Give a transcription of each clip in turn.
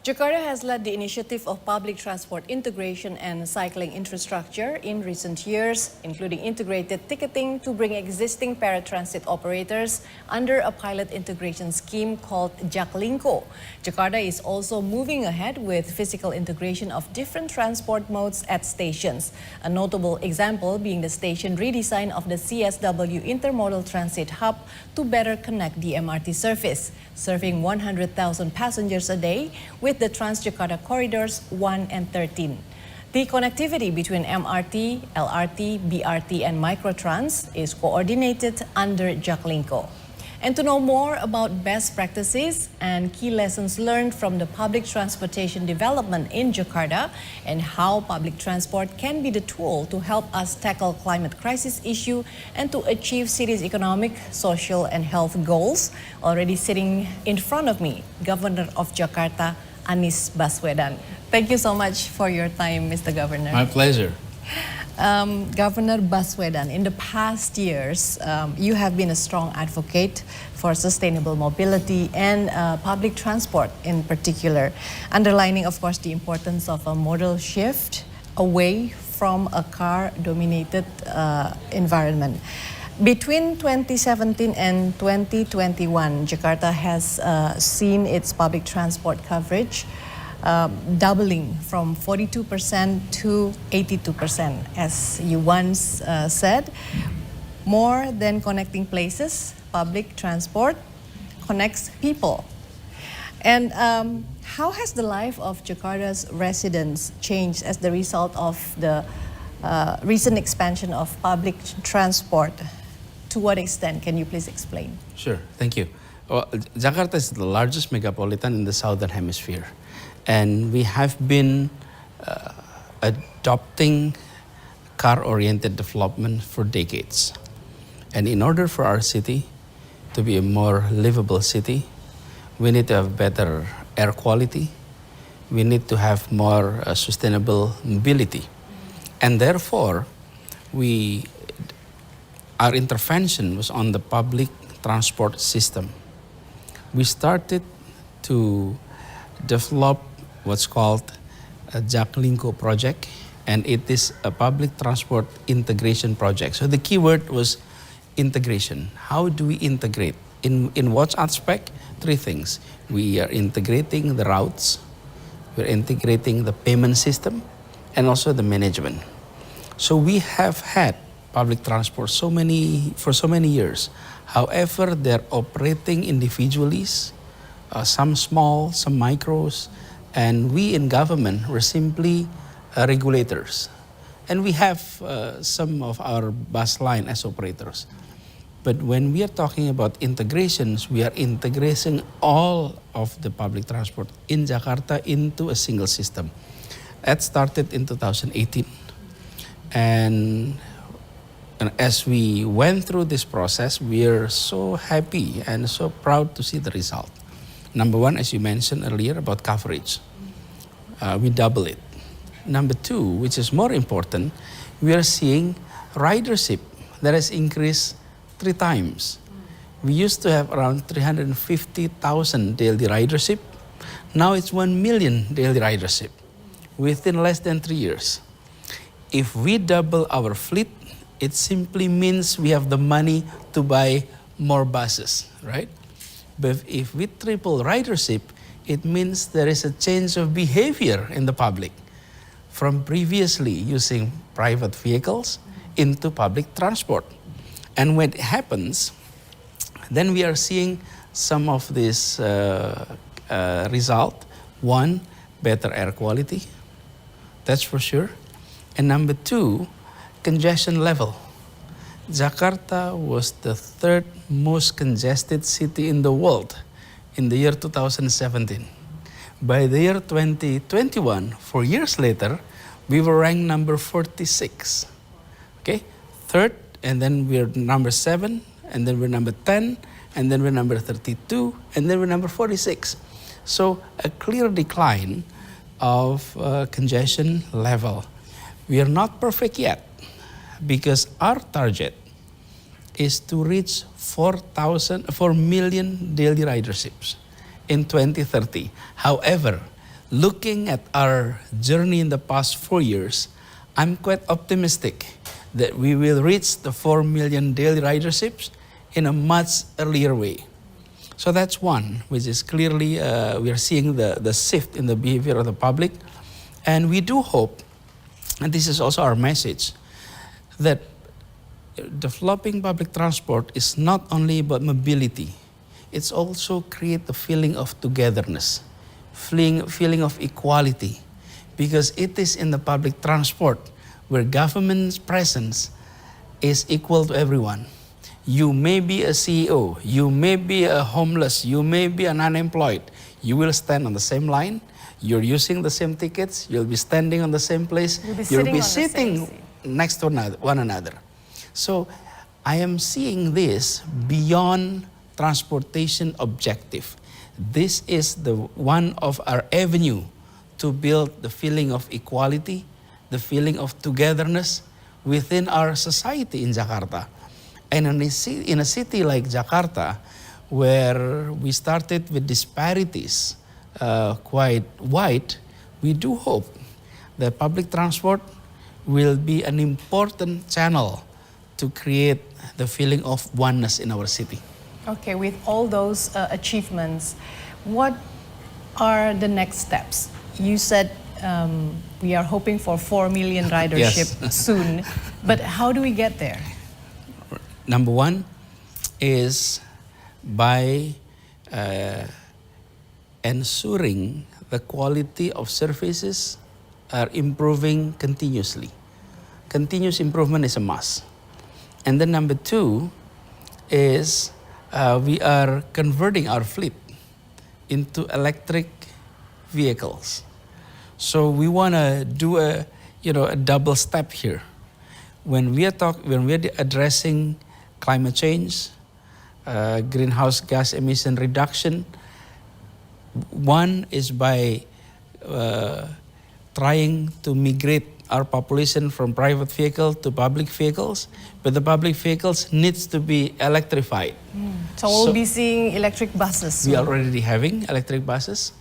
Jakarta has led the initiative of public transport integration and cycling infrastructure in recent years, including integrated ticketing to bring existing paratransit operators under a pilot integration scheme called Jak Lingko. Jakarta is also moving ahead with physical integration of different transport modes at stations. A notable example being the station redesign of the CSW Intermodal Transit Hub to better connect the MRT service, serving 100,000 passengers a day with the Transjakarta Corridors 1 and 13. The connectivity between MRT, LRT, BRT, and Microtrans is coordinated under Jak Lingko. And to know more about best practices and key lessons learned from the public transportation development in Jakarta and how public transport can be the tool to help us tackle climate crisis issue and to achieve city's economic, social, and health goals, already sitting in front of me, Governor of Jakarta, Baswedan. Thank you so much for your time, Mr. Governor. My pleasure. Governor Baswedan, in the past years, you have been a strong advocate for sustainable mobility and public transport in particular, underlining, of course, the importance of a modal shift away from a car-dominated environment. Between 2017 and 2021, Jakarta has seen its public transport coverage doubling from 42% to 82%. As you once said, more than connecting places, public transport connects people. And how has the life of Jakarta's residents changed as the result of the recent expansion of public transport? To what extent? Can you please explain? Sure, thank you. Well, Jakarta is the largest megapolitan in the southern hemisphere. And we have been adopting car-oriented development for decades. And in order for our city to be a more livable city, we need to have better air quality. We need to have more sustainable mobility. And therefore, our intervention was on the public transport system. We started to develop what's called a Jak Lingko project, and it is a public transport integration project. So the key word was integration. How do we integrate? In what aspect? Three things. We are integrating the routes, we're integrating the payment system, and also the management. So we have had public transport for so many years. However, they're operating individually, some small, some micros, and we in government were simply regulators. And we have some of our bus line as operators. But when we are talking about integrations, we are integrating all of the public transport in Jakarta into a single system. That started in 2018. And as we went through this process, we are so happy and so proud to see the result. Number one, as you mentioned earlier, about coverage. We double it. Number two, which is more important, we are seeing ridership that has increased 3 times. We used to have around 350,000 daily ridership. Now it's 1 million daily ridership within less than 3 years. If we double our fleet, it simply means we have the money to buy more buses, right? But if we triple ridership, it means there is a change of behavior in the public from previously using private vehicles into public transport. And when it happens, then we are seeing some of this result. One, better air quality, that's for sure. And number two, congestion level. Jakarta was the 3rd most congested city in the world in the year 2017. By the year 2021, 4 years later, we were ranked number 46. Okay, 3rd, and then we're number 7, and then we're number 10, and then we're number 32, and then we're number 46. So a clear decline of congestion level. We are not perfect yet, because our target is to reach 4 million daily riderships in 2030. However, looking at our journey in the past 4 years, I'm quite optimistic that we will reach the 4 million daily riderships in a much earlier way. So that's one, which is clearly we are seeing the shift in the behavior of the public. And we do hope, and this is also our message, that developing public transport is not only about mobility, it's also create the feeling of togetherness, feeling of equality, because it is in the public transport where government's presence is equal to everyone. You may be a CEO, you may be a homeless, you may be an unemployed. You will stand on the same line, you're using the same tickets, you'll be standing on the same place, you'll be sitting next to one another. So I am seeing this beyond transportation objective. This is the one of our avenue to build the feeling of equality, the feeling of togetherness within our society in Jakarta. And in a city like Jakarta, where we started with disparities quite wide, we do hope that public transport will be an important channel to create the feeling of oneness in our city. Okay, with all those achievements, what are the next steps? You said we are hoping for 4 million ridership soon, but how do we get there? Number one is by ensuring the quality of services are improving continuously. Continuous improvement is a must. And then number two is we are converting our fleet into electric vehicles. So we want to do a double step here. When we are addressing climate change, greenhouse gas emission reduction, one is by trying to migrate our population from private vehicle to public vehicles, but the public vehicles needs to be electrified. So we'll be seeing electric buses. We are already having electric buses.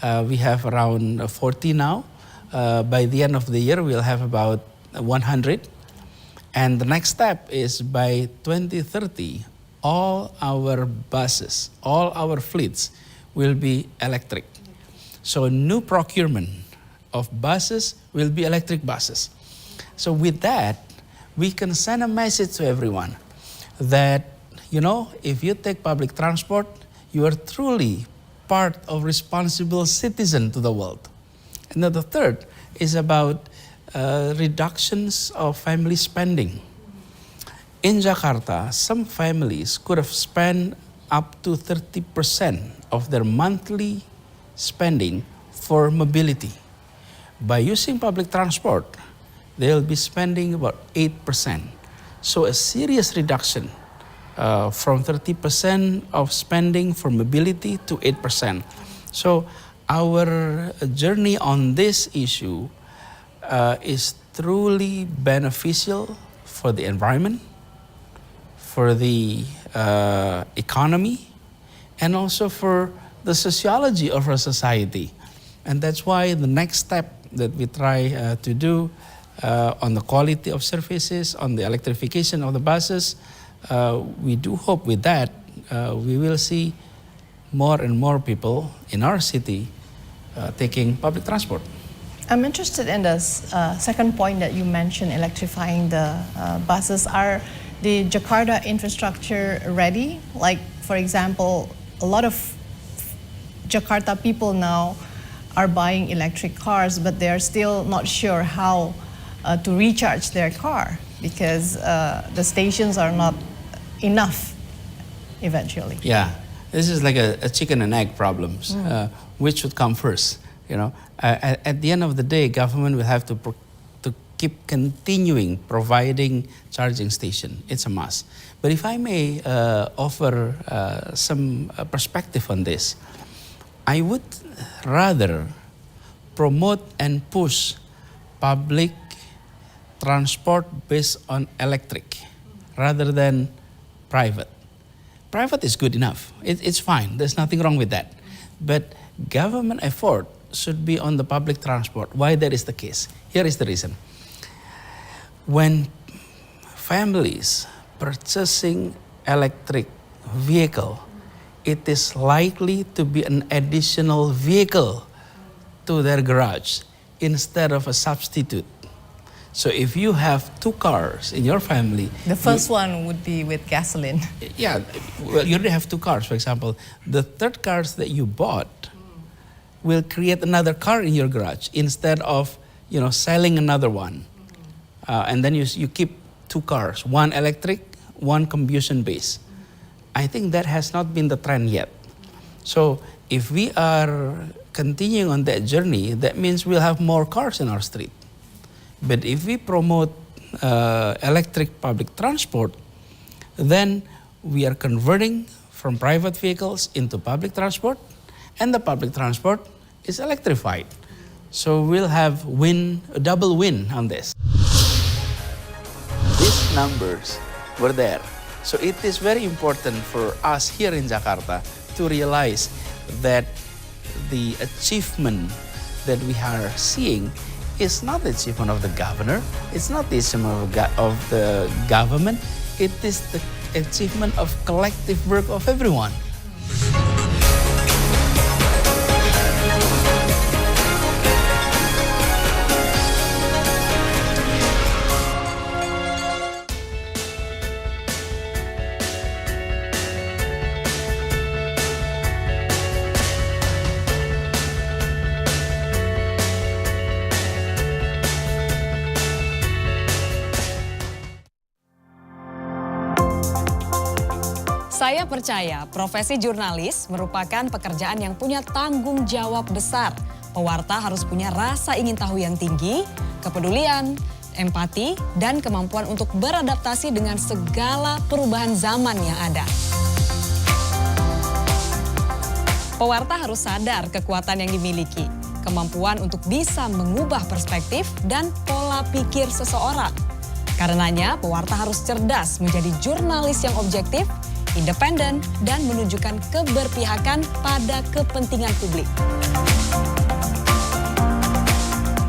We have around 40 now. By the end of the year, we'll have about 100. And the next step is by 2030, all our buses, all our fleets will be electric. So new procurement of buses will be electric buses. So with that, we can send a message to everyone that, if you take public transport, you are truly part of responsible citizen to the world. And then the third is about reductions of family spending. In Jakarta, some families could have spent up to 30% of their monthly spending for mobility. By using public transport, they'll be spending about 8%. So a serious reduction from 30% of spending for mobility to 8%. So our journey on this issue is truly beneficial for the environment, for the economy, and also for the sociology of our society. And that's why the next step that we try to do on the quality of services, on the electrification of the buses, we do hope with that we will see more and more people in our city taking public transport. I'm interested in the second point that you mentioned, electrifying the buses. Are the Jakarta infrastructure ready? Like, for example, a lot of Jakarta people now are buying electric cars, but they're still not sure how to recharge their car because the stations are not enough eventually. Yeah, this is like a chicken and egg problems. Which should come first? At the end of the day, government will have to keep continuing providing charging station. It's a must. But if I may offer some perspective on this, I would rather promote and push public transport based on electric rather than private. Private is good enough. It's fine. There's nothing wrong with that. But government effort should be on the public transport. Why that is the case? Here is the reason. When families purchasing electric vehicle, it is likely to be an additional vehicle to their garage instead of a substitute. So if you have 2 cars in your family, The first one would be with gasoline. yeah, well, you already have 2 cars, for example. The third cars that you bought will create another car in your garage instead of, selling another one. And then you keep 2 cars, one electric, one combustion base. I think that has not been the trend yet. So if we are continuing on that journey, that means we'll have more cars in our street. But if we promote electric public transport, then we are converting from private vehicles into public transport, and the public transport is electrified. So we'll have a double win on this. These numbers were there. So it is very important for us here in Jakarta to realize that the achievement that we are seeing is not the achievement of the governor, it's not the achievement of the government, it is the achievement of collective work of everyone. Saya percaya profesi jurnalis merupakan pekerjaan yang punya tanggung jawab besar. Pewarta harus punya rasa ingin tahu yang tinggi, kepedulian, empati, dan kemampuan untuk beradaptasi dengan segala perubahan zaman yang ada. Pewarta harus sadar kekuatan yang dimiliki, kemampuan untuk bisa mengubah perspektif dan pola pikir seseorang. Karenanya, pewarta harus cerdas menjadi jurnalis yang objektif, independen, dan menunjukkan keberpihakan pada kepentingan publik.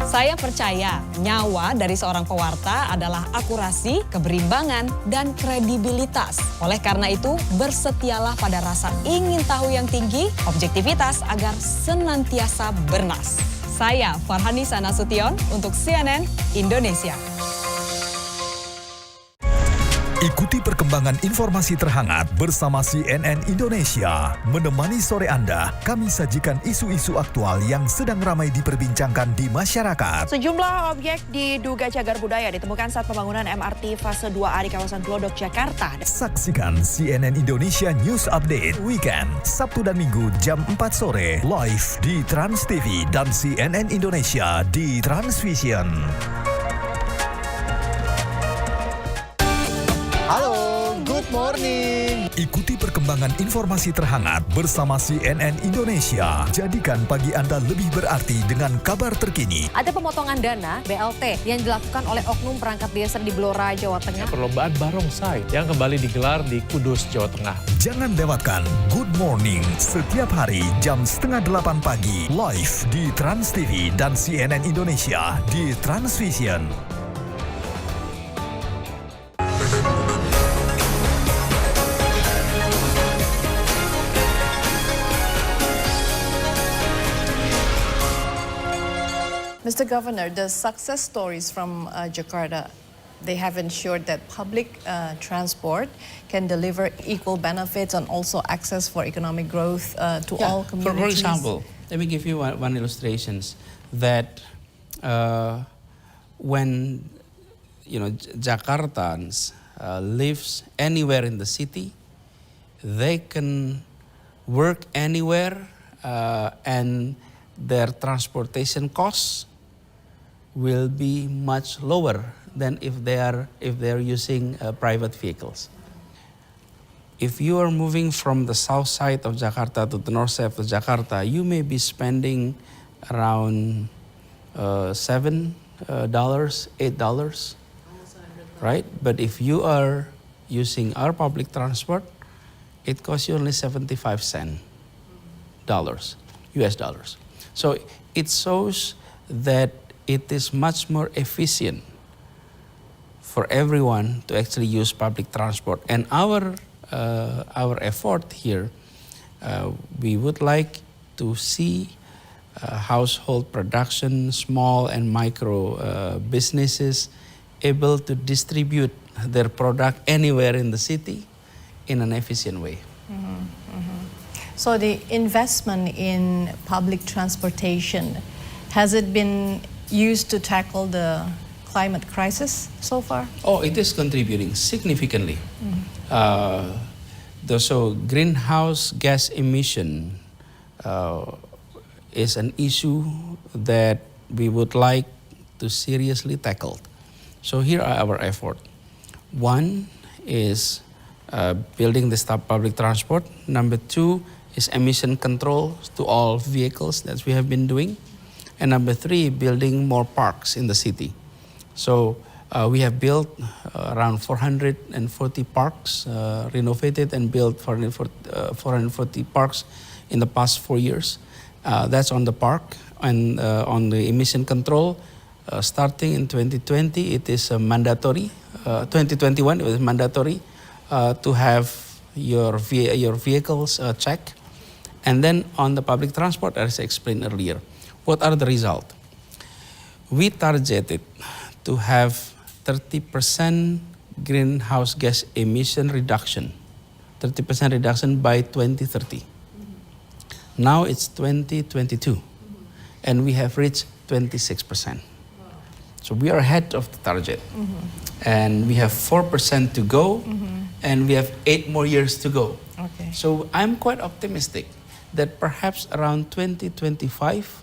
Saya percaya nyawa dari seorang pewarta adalah akurasi, keberimbangan, dan kredibilitas. Oleh karena itu, bersetialah pada rasa ingin tahu yang tinggi, objektivitas agar senantiasa bernas. Saya Farhanisa Nasution untuk CNN Indonesia. Ikuti perkembangan informasi terhangat bersama CNN Indonesia. Menemani sore Anda, kami sajikan isu-isu aktual yang sedang ramai diperbincangkan di masyarakat. Sejumlah objek diduga cagar budaya ditemukan saat pembangunan MRT fase 2A di kawasan Glodok, Jakarta. Saksikan CNN Indonesia News Update Weekend, Sabtu dan Minggu jam 4 sore, live di Trans TV dan CNN Indonesia di Transvision. Halo, good morning. Ikuti perkembangan informasi terhangat bersama CNN Indonesia. Jadikan pagi Anda lebih berarti dengan kabar terkini. Ada pemotongan dana BLT yang dilakukan oleh oknum perangkat desa di Blora, Jawa Tengah. Perlombaan barongsai yang kembali digelar di Kudus, Jawa Tengah. Jangan lewatkan Good Morning setiap hari jam 7:30 pagi live di Trans TV dan CNN Indonesia di Transvision. Mr. Governor, the success stories from Jakarta, they have ensured that public transport can deliver equal benefits and also access for economic growth to all communities. For example, let me give you one illustration that when Jakartans lives anywhere in the city, they can work anywhere and their transportation costs will be much lower than if they are using private vehicles. If you are moving from the south side of Jakarta to the north side of Jakarta, you may be spending around $7, $8, right? But if you are using our public transport, it costs you only 75 cents, US dollars. So it shows that it is much more efficient for everyone to actually use public transport. And our effort here, we would like to see household production, small and micro businesses able to distribute their product anywhere in the city in an efficient way. So the investment in public transportation, has it been used to tackle the climate crisis so far? Oh, it is contributing significantly. So greenhouse gas emission is an issue that we would like to seriously tackle. So here are our efforts. One is building the public transport. Number two is emission control to all vehicles that we have been doing. And number three, building more parks in the city. So we have built around 440 parks, renovated and built 440 parks in the past 4 years. That's on the park. And on the emission control, starting in 2020, it is mandatory. 2021, it was mandatory to have your vehicles checked. And then on the public transport, as I explained earlier, what are the results? We targeted to have 30% greenhouse gas emission reduction, 30% reduction by 2030. Now it's 2022, and we have reached 26%. So we are ahead of the target. And we have 4% to go, and we have 8 more years to go. Okay. So I'm quite optimistic that perhaps around 2025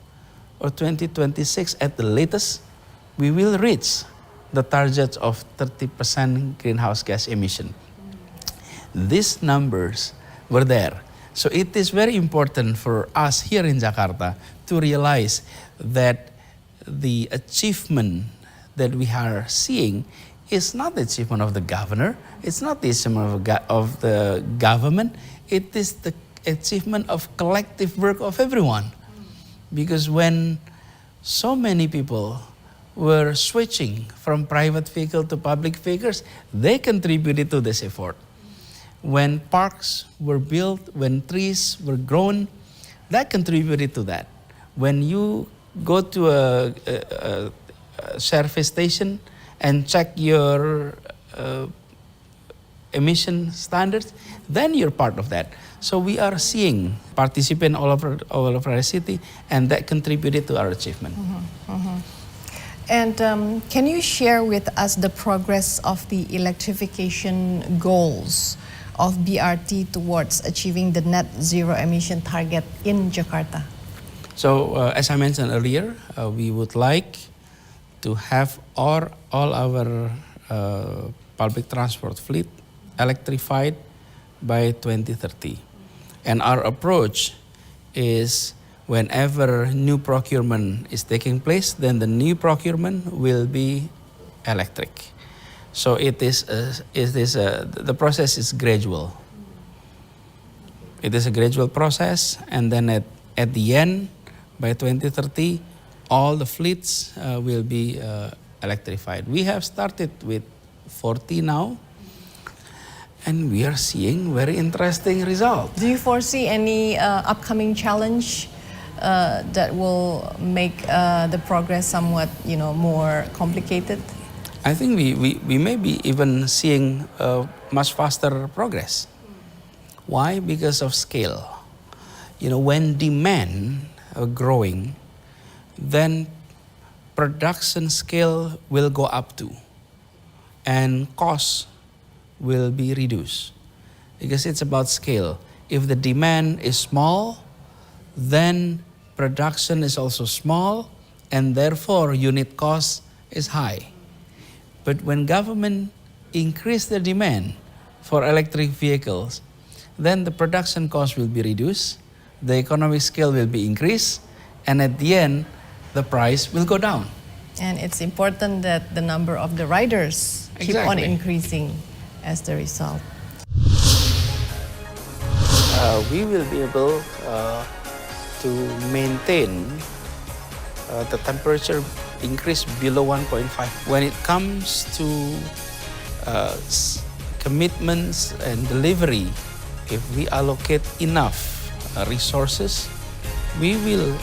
or 2026 at the latest, we will reach the target of 30% greenhouse gas emission. These numbers were there. So it is very important for us here in Jakarta to realize that the achievement that we are seeing is not the achievement of the governor, it's not the achievement of the government, it is the achievement of collective work of everyone. Because when so many people were switching from private vehicle to public vehicles, they contributed to this effort. When parks were built, when trees were grown, that contributed to that. When you go to a service station and check your emission standards, then you're part of that. So we are seeing participants all over our city, and that contributed to our achievement. And can you share with us the progress of the electrification goals of BRT towards achieving the net zero emission target in Jakarta? So as I mentioned earlier, we would like to have all our public transport fleet electrified by 2030. And our approach is whenever new procurement is taking place, then the new procurement will be electric. So the process is gradual. It is a gradual process, and then at the end, by 2030, all the fleets will be electrified. We have started with 40 now, and we are seeing very interesting results. Do you foresee any upcoming challenge that will make the progress somewhat, more complicated? I think we may be even seeing much faster progress. Why? Because of scale. When demand growing, then production scale will go up too, and costs will be reduced, because it's about scale. If the demand is small, then production is also small, and therefore unit cost is high. But when government increase the demand for electric vehicles, then the production cost will be reduced, the economic scale will be increased, and at the end, the price will go down. And it's important that the number of the riders keep on increasing as the result. We will be able to maintain the temperature increase below 1.5. When it comes to commitments and delivery, if we allocate enough resources, we will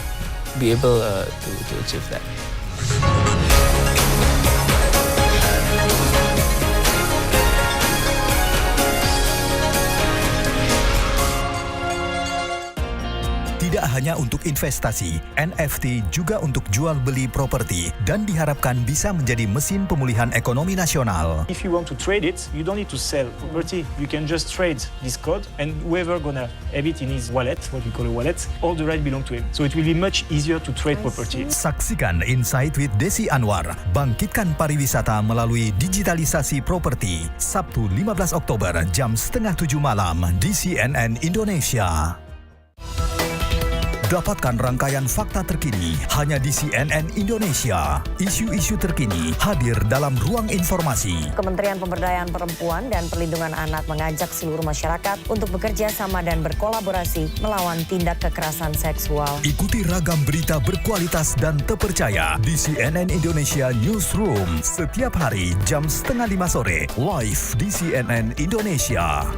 be able to achieve that. Tidak hanya untuk investasi, NFT juga untuk jual beli properti dan diharapkan bisa menjadi mesin pemulihan ekonomi nasional. If you want to trade it, you don't need to sell property. You can just trade this code, and whoever gonna have it in his wallet, what we call a wallet, all the right belong to him. So it will be much easier to trade property. Saksikan Insight with Desi Anwar, bangkitkan pariwisata melalui digitalisasi properti, Sabtu 15 Oktober jam 6:30 malam di CNN Indonesia. Dapatkan rangkaian fakta terkini hanya di CNN Indonesia. Isu-isu terkini hadir dalam ruang informasi. Kementerian Pemberdayaan Perempuan dan Perlindungan Anak mengajak seluruh masyarakat untuk bekerja sama dan berkolaborasi melawan tindak kekerasan seksual. Ikuti ragam berita berkualitas dan terpercaya di CNN Indonesia Newsroom setiap hari jam 4:30 sore live di CNN Indonesia.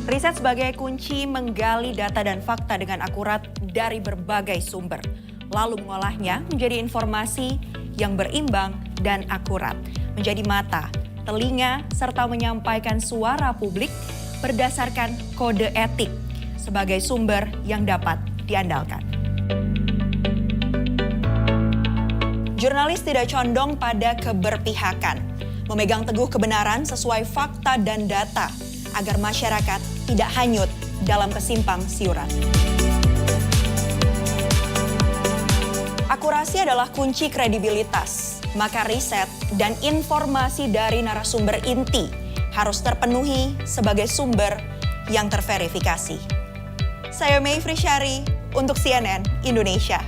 Riset sebagai kunci menggali data dan fakta dengan akurat dari berbagai sumber, lalu mengolahnya menjadi informasi yang berimbang dan akurat, menjadi mata, telinga, serta menyampaikan suara publik berdasarkan kode etik sebagai sumber yang dapat diandalkan. Jurnalis tidak condong pada keberpihakan, memegang teguh kebenaran sesuai fakta dan data, agar masyarakat tidak hanyut dalam kesimpang siuran. Akurasi adalah kunci kredibilitas, maka riset dan informasi dari narasumber inti harus terpenuhi sebagai sumber yang terverifikasi. Saya Mei Frisyari untuk CNN Indonesia.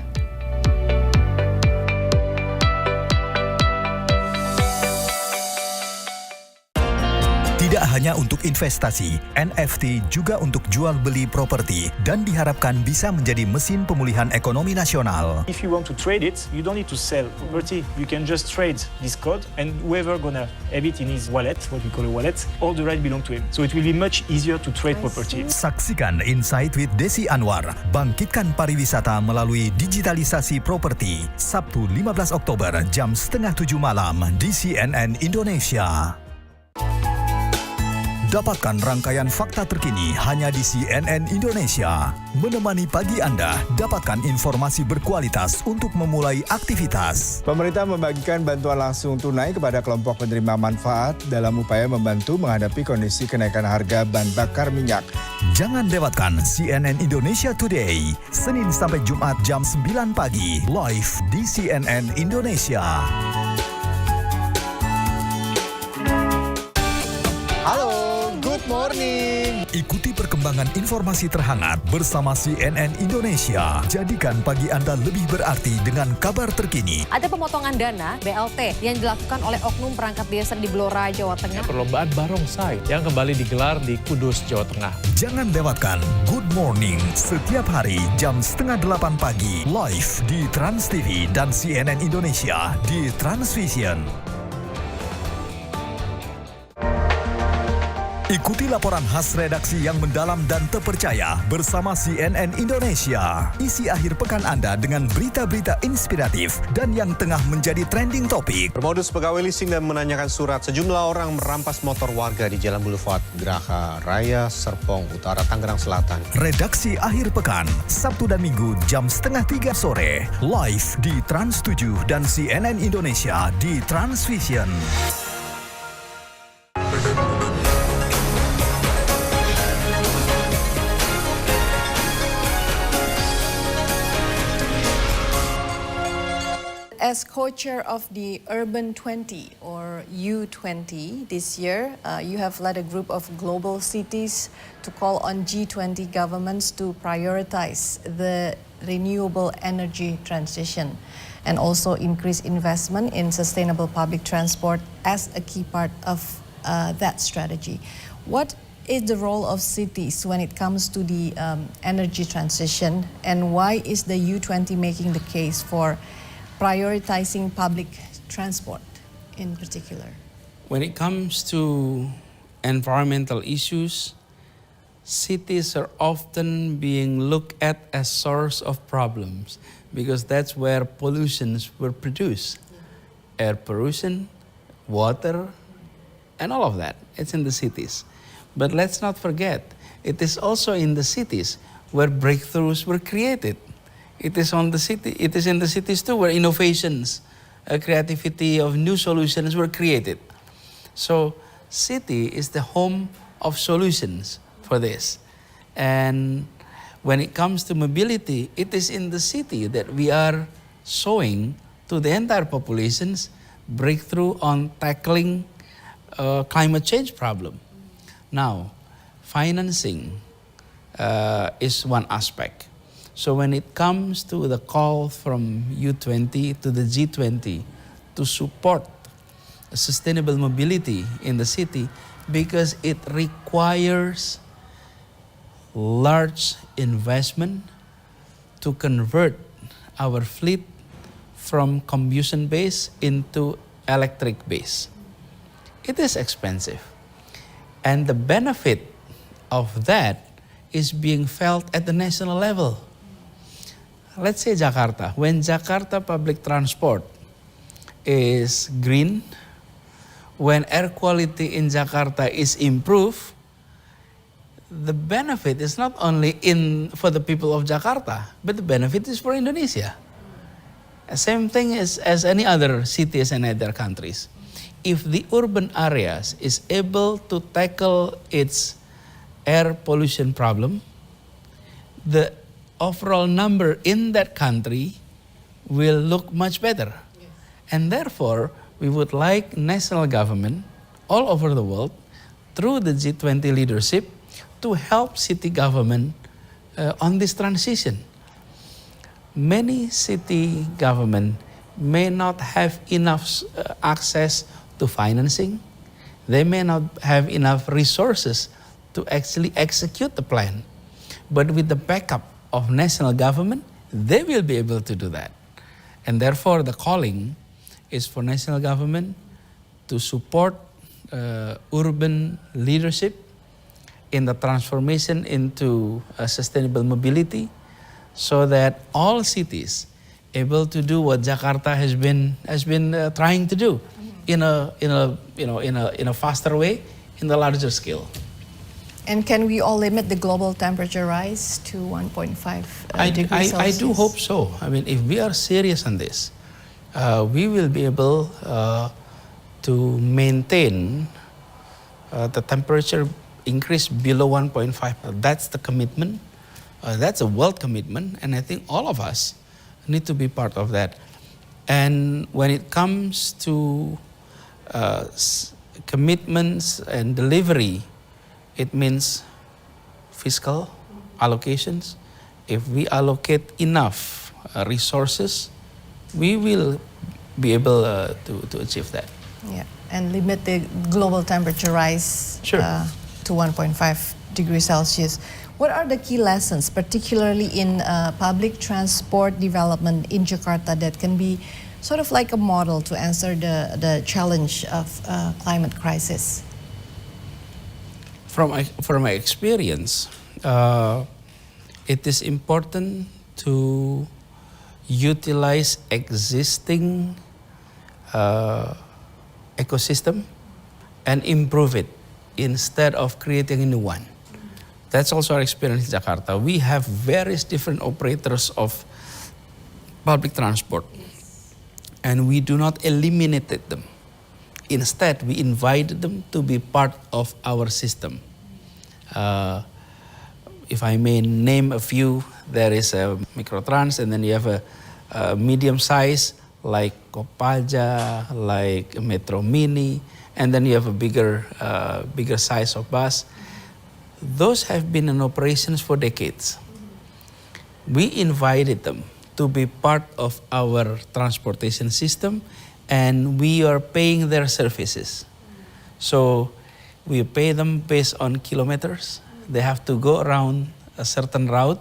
Tidak hanya untuk investasi, NFT juga untuk jual beli properti dan diharapkan bisa menjadi mesin pemulihan ekonomi nasional. If you want to trade it, you don't need to sell property. You can just trade this code, and whoever gonna have it in his wallet, what we call a wallet, all the right belong to him. So it will be much easier to trade property. Saksikan Insight with Desi Anwar, bangkitkan pariwisata melalui digitalisasi properti, Sabtu 15 Oktober jam 6:30 malam di CNN Indonesia. Dapatkan rangkaian fakta terkini hanya di CNN Indonesia. Menemani pagi Anda, dapatkan informasi berkualitas untuk memulai aktivitas. Pemerintah membagikan bantuan langsung tunai kepada kelompok penerima manfaat dalam upaya membantu menghadapi kondisi kenaikan harga bahan bakar minyak. Jangan lewatkan CNN Indonesia Today, Senin sampai Jumat jam 9 pagi, live di CNN Indonesia. Morning. Ikuti perkembangan informasi terhangat bersama CNN Indonesia. Jadikan pagi Anda lebih berarti dengan kabar terkini. Ada pemotongan dana BLT yang dilakukan oleh oknum perangkat desa di Blora, Jawa Tengah. Perlombaan barongsai yang kembali digelar di Kudus, Jawa Tengah. Jangan lewatkan Good Morning setiap hari jam 7:30 pagi live di Trans TV dan CNN Indonesia di Transvision. Ikuti laporan khas redaksi yang mendalam dan terpercaya bersama CNN Indonesia. Isi akhir pekan Anda dengan berita-berita inspiratif dan yang tengah menjadi trending topik. Bermodus pegawai leasing dan menanyakan surat, sejumlah orang merampas motor warga di Jalan Boulevard Geraha Raya, Serpong Utara, Tangerang Selatan. Redaksi akhir pekan, Sabtu dan Minggu jam 2:30 sore. Live di Trans 7 dan CNN Indonesia di Transvision. As co-chair of the Urban 20 or U20 this year, you have led a group of global cities to call on G20 governments to prioritize the renewable energy transition and also increase investment in sustainable public transport as a key part of that strategy. What is the role of cities when it comes to the energy transition, and why is the U20 making the case for prioritizing public transport in particular? When it comes to environmental issues, cities are often being looked at as source of problems because that's where pollutions were produced. Air pollution, water, and all of that. It's in the cities. But let's not forget, it is also in the cities where breakthroughs were created. It is in the cities too where innovations, creativity of new solutions were created. So city is the home of solutions for this. And when it comes to mobility, it is in the city that we are showing to the entire populations breakthrough on tackling climate change problem. Now, financing is one aspect. So when it comes to the call from U20 to the G20 to support sustainable mobility in the city, because it requires large investment to convert our fleet from combustion base into electric base. It is expensive. And the benefit of that is being felt at the national level. Let's say Jakarta. When Jakarta public transport is green, when air quality in Jakarta is improved, the benefit is not only for the people of Jakarta, but the benefit is for Indonesia. Same thing as any other cities and other countries. If the urban areas is able to tackle its air pollution problem, the overall number in that country will look much better. Yes. And therefore, we would like national government all over the world, through the G20 leadership, to help city government on this transition. Many city government may not have enough access to financing. They may not have enough resources to actually execute the plan. But with the backup of national government, they will be able to do that. And therefore, the calling is for national government to support urban leadership in the transformation into sustainable mobility, so that all cities able to do what Jakarta has been trying to do in a faster way, in the larger scale. And can we all limit the global temperature rise to 1.5 degrees Celsius? I do hope so. I mean, if we are serious on this, we will be able to maintain the temperature increase below 1.5. That's the commitment. That's a world commitment, and I think all of us need to be part of that. And when it comes to commitments and delivery, it means fiscal allocations. If we allocate enough resources, we will be able to achieve that. Yeah, and limit the global temperature rise to 1.5 degrees Celsius. What are the key lessons, particularly in public transport development in Jakarta, that can be sort of like a model to answer the challenge of climate crisis? From my experience, it is important to utilize existing ecosystem and improve it instead of creating a new one. That's also our experience in Jakarta. We have various different operators of public transport, and we do not eliminate them. Instead, we invite them to be part of our system. If I may name a few, there is a Microtrans, and then you have a medium size like Kopaja, like Metro Mini, and then you have a bigger size of bus. Those have been in operations for decades. We invited them to be part of our transportation system, and we are paying their services. So we pay them based on kilometers. They have to go around a certain route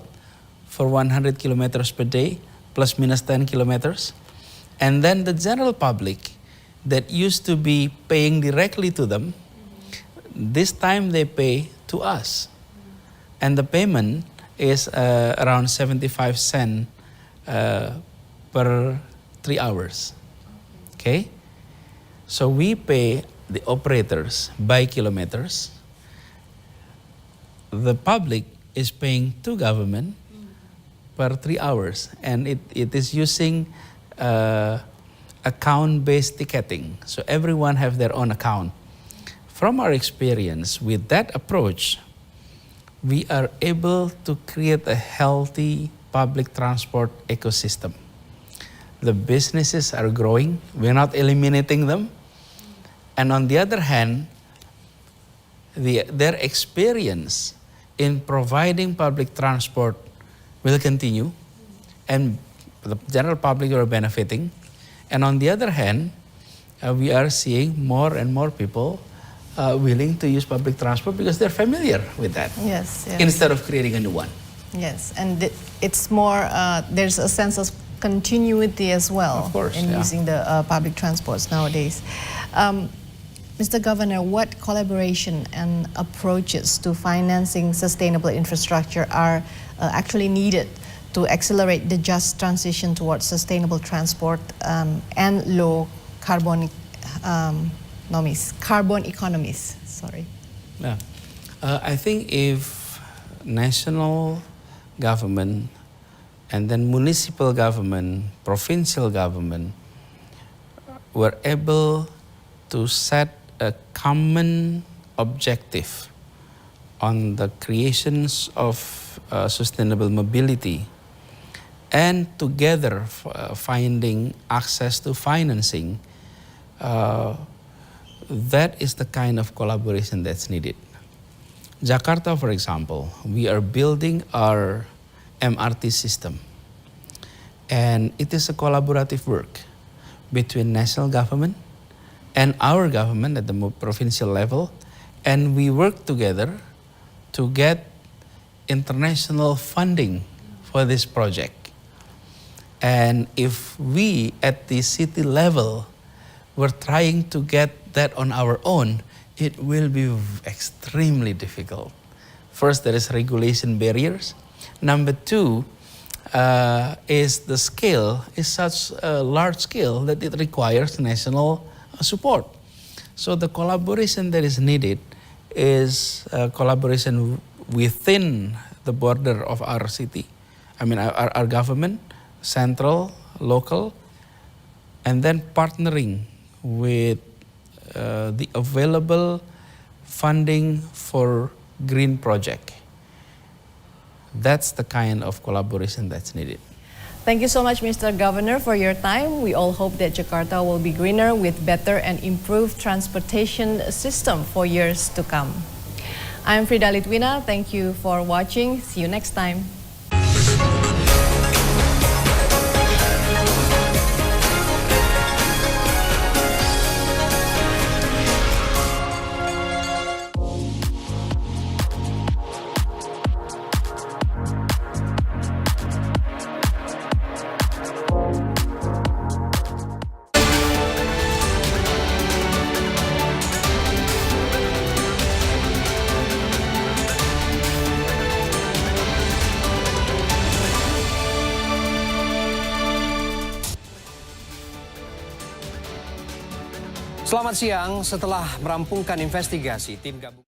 for 100 kilometers per day, plus minus 10 kilometers. And then the general public that used to be paying directly to them, this time they pay to us. And the payment is around 75 cents per 3 hours. Okay? So we pay the operators by kilometers. The public is paying to government per 3 hours, and it is using account-based ticketing. So everyone have their own account. From our experience with that approach, we are able to create a healthy public transport ecosystem. The businesses are growing. We're not eliminating them. And on the other hand, their experience in providing public transport will continue, and the general public are benefiting. And on the other hand, we are seeing more and more people willing to use public transport because they're familiar with that. Yes. Instead of creating a new one. Yes, and it's more, there's a sense of continuity as well Of course, in using the public transports nowadays. Mr. Governor, what collaboration and approaches to financing sustainable infrastructure are actually needed to accelerate the just transition towards sustainable transport and low carbon economies? Sorry. Yeah. I think if national government and then municipal government, provincial government were able to set a common objective on the creations of sustainable mobility, and together finding access to financing, that is the kind of collaboration that's needed. Jakarta, for example, we are building our MRT system, and it is a collaborative work between national government and our government at the provincial level, and we work together to get international funding for this project. And if we at the city level were trying to get that on our own, it will be extremely difficult. First, there is regulation barriers. Number two, is the scale is such a large scale that it requires national support. So the collaboration that is needed is collaboration within the border of our city. I mean, our government, central, local, and then partnering with the available funding for green project. That's the kind of collaboration that's needed. Thank you so much, Mr. Governor, for your time. We all hope that Jakarta will be greener with better and improved transportation system for years to come. I'm Frida Litwina. Thank you for watching. See you next time. Selamat siang. Setelah merampungkan investigasi, tim gabungan